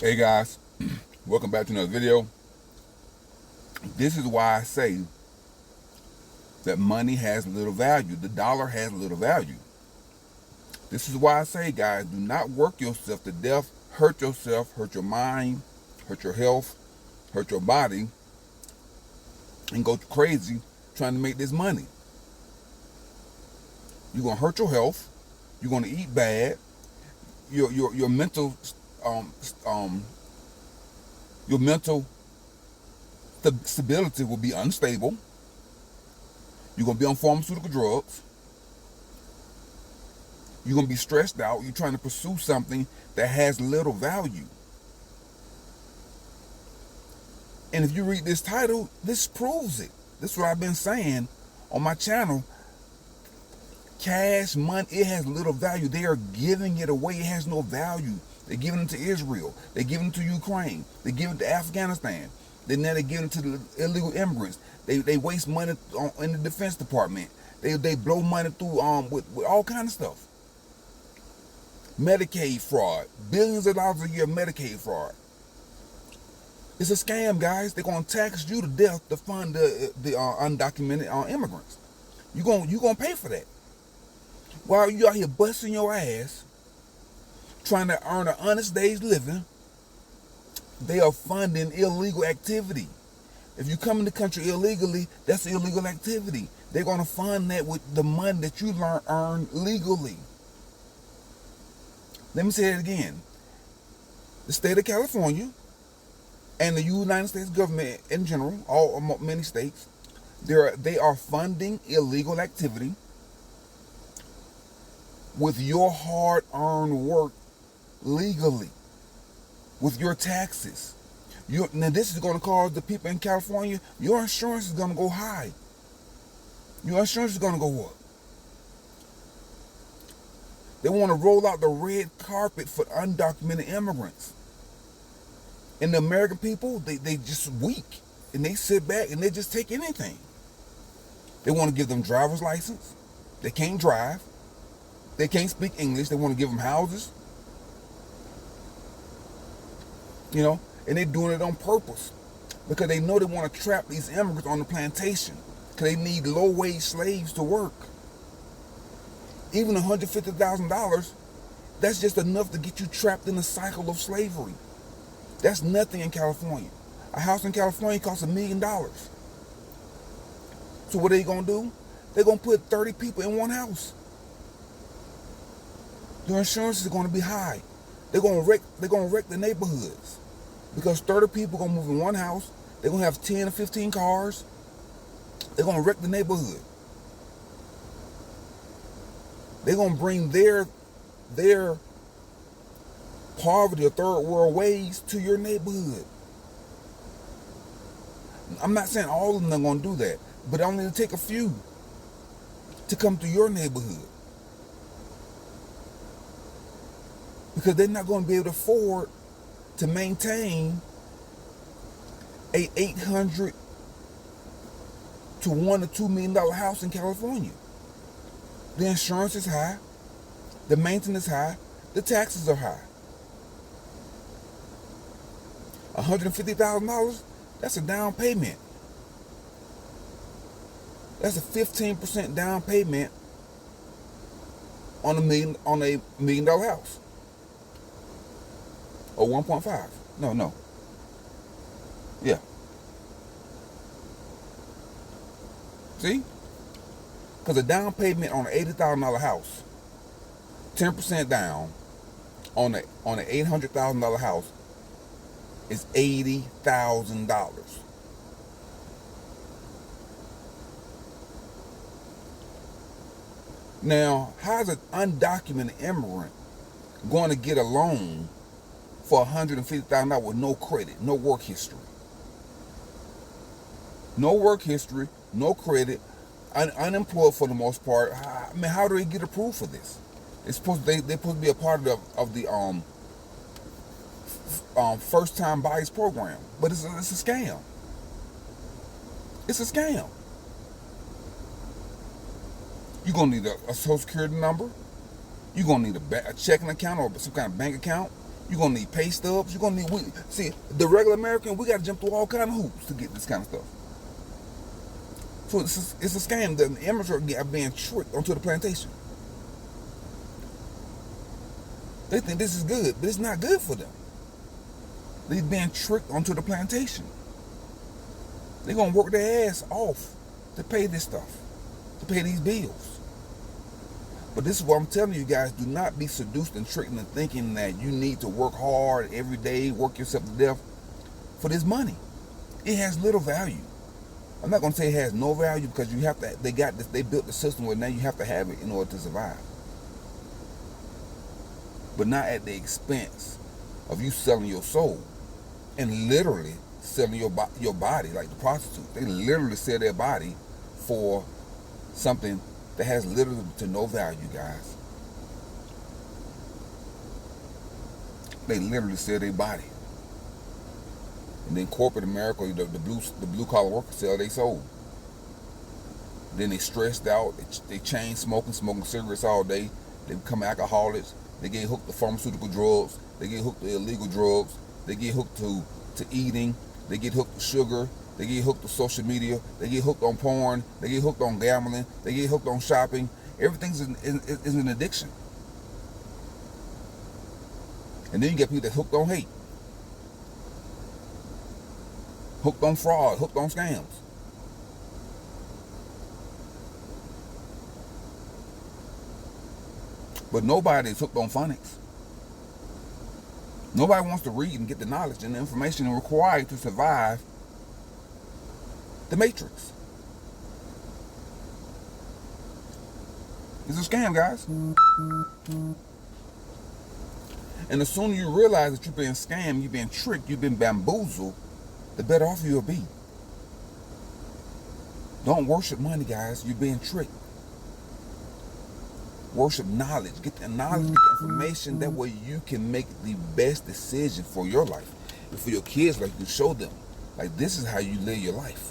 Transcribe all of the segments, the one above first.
Hey guys, welcome back to another video. This is why I say that money has little value. The dollar has little value. This is why I say, guys, do not work yourself to death, hurt yourself, hurt your mind, hurt your health, hurt your body, and go crazy trying to make this money. You're gonna hurt your health. You're gonna eat bad. Your mental um um your mental stability will be unstable. You're gonna be on pharmaceutical drugs. You're gonna be stressed out. You're trying to pursue something that has little value. And if you read this title, this proves it. This is what I've been saying on my channel. Cash money, it has little value. They are giving it away. It has no value. They're giving it to Israel. They're giving it to Ukraine. They give it to Afghanistan. Then now they're giving it to the illegal immigrants. They waste money in the Defense Department. They blow money through with all kind of stuff. Medicaid fraud. Billions of dollars a year Medicaid fraud. It's a scam, guys. They're gonna tax you to death to fund the undocumented immigrants. You gonna pay for that. While you out here busting your ass, trying to earn an honest day's living, they are funding illegal activity. If you come in the country illegally, that's illegal activity. They're going to fund that with the money that you earn legally. Let me say it again. The state of California and the United States government in general, many states, they are funding illegal activity with your hard-earned work legally, with your taxes. Now this is going to cause the people in California, your insurance is going to go high. Your insurance is going to go up. They want to roll out the red carpet for undocumented immigrants. And the American people, they just weak. And they sit back and they just take anything. They want to give them driver's license. They can't drive. They can't speak English. They want to give them houses. And they're doing it on purpose because they know they want to trap these immigrants on the plantation because they need low-wage slaves to work. Even $150,000, that's just enough to get you trapped in the cycle of slavery. That's nothing in California. A house in California costs $1 million. So what are they going to do? They're going to put 30 people in one house. Your insurance is going to be high. They're going to wreck the neighborhoods. Because 30 people are going to move in one house. They're going to have 10 or 15 cars. They're going to wreck the neighborhood. They're going to bring their poverty or third world ways to your neighborhood. I'm not saying all of them are going to do that, but only to take a few to come to your neighborhood. Because they're not going to be able to afford to maintain a $800 to $1 to $2 million house in California. The insurance is high, the maintenance is high, the taxes are high. $150,000, that's a down payment. That's a 15% down payment on a $1 million house. Or 1.5. No. Yeah. See? Because a down payment on an $80,000 house, 10% down on an $800,000 house is $80,000. Now, how's an undocumented immigrant going to get a loan for $150,000 with no credit, no work history? No work history, no credit, unemployed for the most part. I mean, how do they get approved for this? They're supposed to be a part of the first time buyers program, but it's a scam. It's a scam. You're gonna need a social security number. You're gonna need a checking account or some kind of bank account. You're gonna need pay stubs. You're gonna need. See, the regular American, we got to jump through all kind of hoops to get this kind of stuff. So it's a scam. The immigrants are being tricked onto the plantation. They think this is good, but it's not good for them. They're being tricked onto the plantation. They're gonna work their ass off to pay this stuff, to pay these bills. But this is what I'm telling you guys: do not be seduced and tricked into thinking that you need to work hard every day, work yourself to death for this money. It has little value. I'm not gonna say it has no value, because you have to. They got this. They built the system where now you have to have it in order to survive. But not at the expense of you selling your soul and literally selling your body, like the prostitute. They literally sell their body for something that has little to no value, guys. They literally sell their body. And then corporate America, the blue collar workers sell their soul. Then they stressed out, they chain smoking cigarettes all day, they become alcoholics, they get hooked to pharmaceutical drugs, they get hooked to illegal drugs, they get hooked to eating, they get hooked to sugar, they get hooked to social media, they get hooked on porn, they get hooked on gambling, they get hooked on shopping. Everything's an addiction. And then you get people that's hooked on hate, hooked on fraud, hooked on scams. But nobody is hooked on phonics. Nobody wants to read and get the knowledge and the information required to survive the matrix. It's a scam, guys. And the sooner you realize that you're being scammed, you're being tricked, you've been bamboozled, the better off you'll be. Don't worship money, guys. You're being tricked. Worship knowledge. Get the knowledge, get the information. That way you can make the best decision for your life. And for your kids, like, you show them, like, this is how you live your life.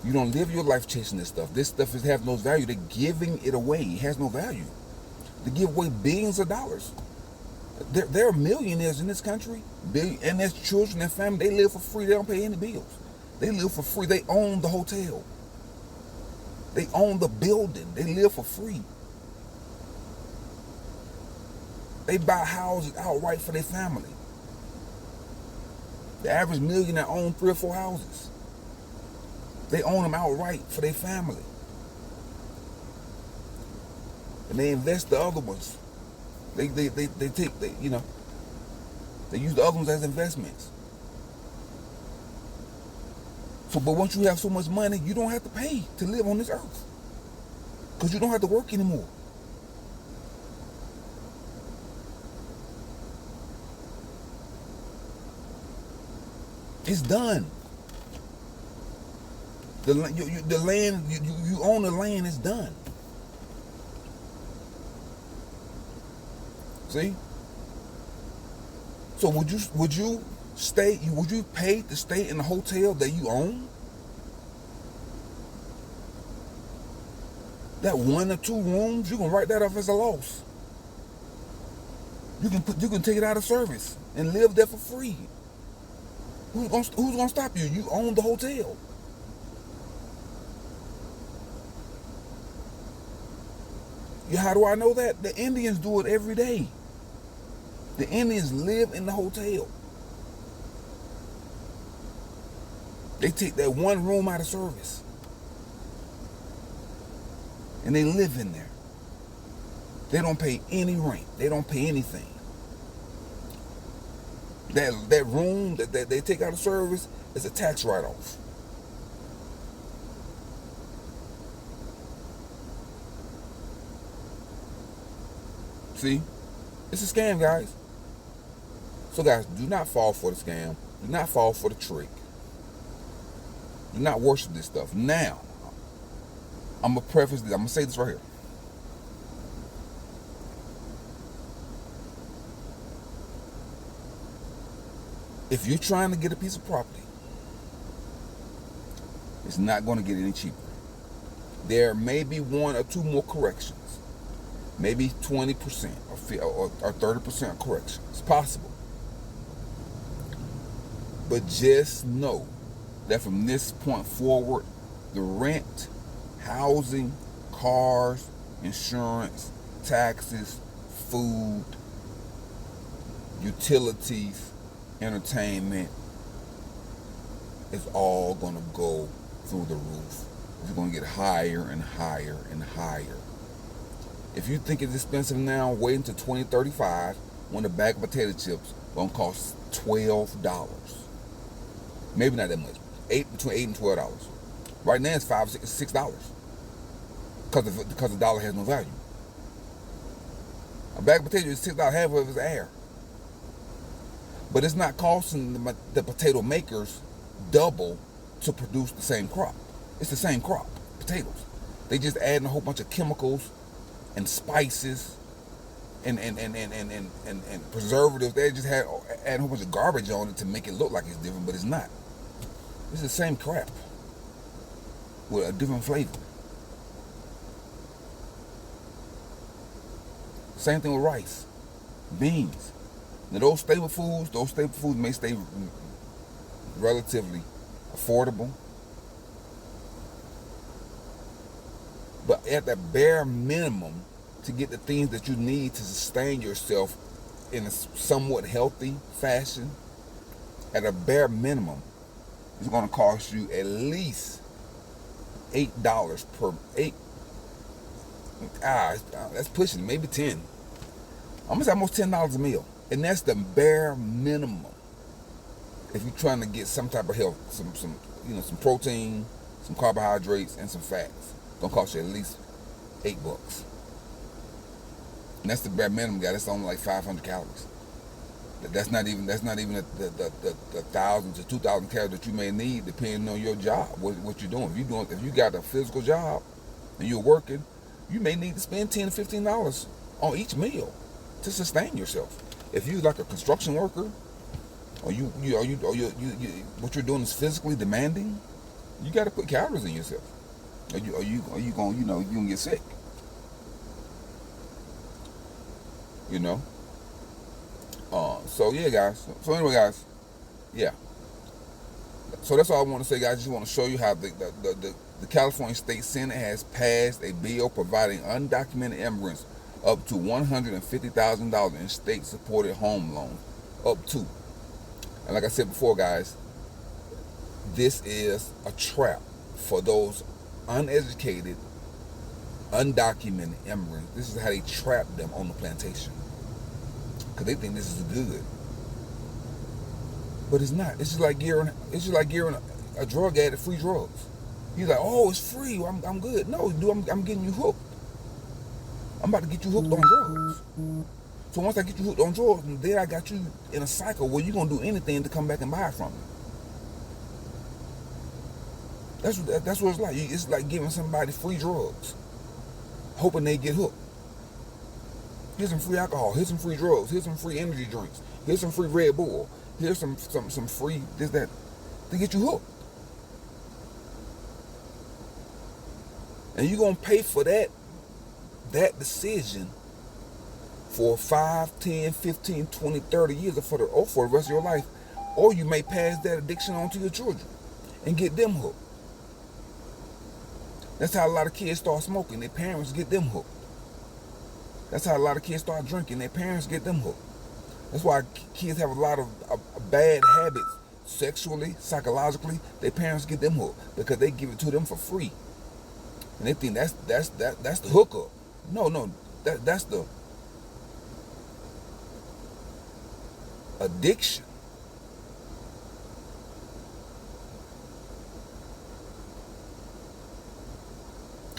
You don't live your life chasing this stuff. This stuff has no value. They're giving it away. It has no value. They give away billions of dollars. There are millionaires in this country, and there's children and family. They live for free. They don't pay any bills. They live for free. They own the hotel. They own the building. They live for free. They buy houses outright for their family. The average millionaire owns 3 or 4 houses. They own them outright for their family. And they invest the other ones. They use the other ones as investments. So, but once you have so much money, you don't have to pay to live on this earth, because you don't have to work anymore. It's done. The land, you own the land, it's done. See? So would you pay to stay in the hotel that you own? That 1 or 2 rooms, you can write that off as a loss. You can take it out of service and live there for free. Who's gonna stop you? You own the hotel. How do I know that? The Indians do it every day. The Indians live in the hotel. They take that 1 room out of service, and they live in there. They don't pay any rent. They don't pay anything. That room that they take out of service is a tax write-off. See? It's a scam, guys. So, guys, do not fall for the scam. Do not fall for the trick. Do not worship this stuff. Now, I'm going to preface this. I'm going to say this right here. If you're trying to get a piece of property, it's not going to get any cheaper. There may be 1 or 2 more corrections. Maybe 20% or 30% correction. It's possible. But just know that from this point forward, the rent, housing, cars, insurance, taxes, food, utilities, entertainment is all going to go through the roof. It's going to get higher and higher and higher. If you think it's expensive now, wait until 2035 when the bag of potato chips going to cost $12. Maybe not that much. Between $8 and $12. Right now it's $6 because the dollar has no value. A bag of potatoes is $6, half of it is air. But it's not costing the potato makers double to produce the same crop. It's the same crop, potatoes. They just adding a whole bunch of chemicals and spices and preservatives. They just adding a whole bunch of garbage on it to make it look like it's different, but it's not. It's the same crap with a different flavor. Same thing with rice, beans. Now those staple foods may stay relatively affordable, but at the bare minimum, to get the things that you need to sustain yourself in a somewhat healthy fashion, at a bare minimum, it's going to cost you at least $8 per eight. That's pushing, maybe 10. I'm gonna say almost $10 a meal, and that's the bare minimum. If you're trying to get some type of health, some protein, some carbohydrates, and some fats, it's gonna cost you at least $8. And that's the bare minimum, guy. That's only like 500 calories. That's not even the 1,000 to 2,000 calories that you may need, depending on your job, what you're doing. If you got a physical job and you're working, you may need to spend $10 to $15 on each meal to sustain yourself. If you like a construction worker, or what you're doing is physically demanding, you got to put calories in yourself. Or you gonna get sick. So yeah, guys. So anyway, guys, yeah. So that's all I want to say, guys. I just want to show you how the California State Senate has passed a bill providing undocumented immigrants up to $150,000 in state-supported home loans. Up to. And like I said before, guys, this is a trap for those uneducated, undocumented immigrants. This is how they trap them on the plantation, because they think this is good. But it's not. It's just like gearing a drug addict free drugs. He's like, oh, it's free. I'm good. No, dude, I'm getting you hooked. I'm about to get you hooked on drugs. So once I get you hooked on drugs, then I got you in a cycle where you're gonna do anything to come back and buy from me. That's what it's like. It's like giving somebody free drugs, hoping they get hooked. Here's some free alcohol. Here's some free drugs. Here's some free energy drinks. Here's some free Red Bull. Here's some free this, that, to get you hooked. And you're gonna pay for that decision for 5, 10, 15, 20, 30 years, or for the rest of your life. Or you may pass that addiction on to your children and get them hooked. That's how a lot of kids start smoking. Their parents get them hooked. That's how a lot of kids start drinking. Their parents get them hooked. That's why kids have a lot of bad habits sexually, psychologically. Their parents get them hooked because they give it to them for free, and they think that's the hookup. No, that's the addiction.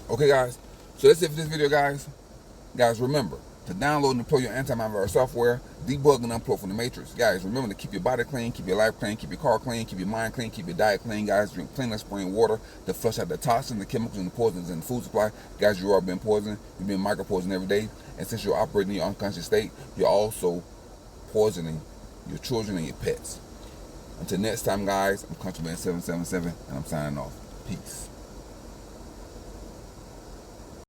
Okay, guys. So that's it for this video, guys. Guys, remember to download and deploy your antivirus software, debug and unplug from the matrix. Guys, remember to keep your body clean, keep your life clean, keep your car clean, keep your mind clean, keep your diet clean. Guys, drink plain spring water to flush out the toxins, the chemicals, and the poisons in the food supply. Guys, you are being poisoned. You're being micro-poisoned every day. And since you're operating in your unconscious state, you're also poisoning your children and your pets. Until next time, guys, I'm Countryman777, and I'm signing off. Peace.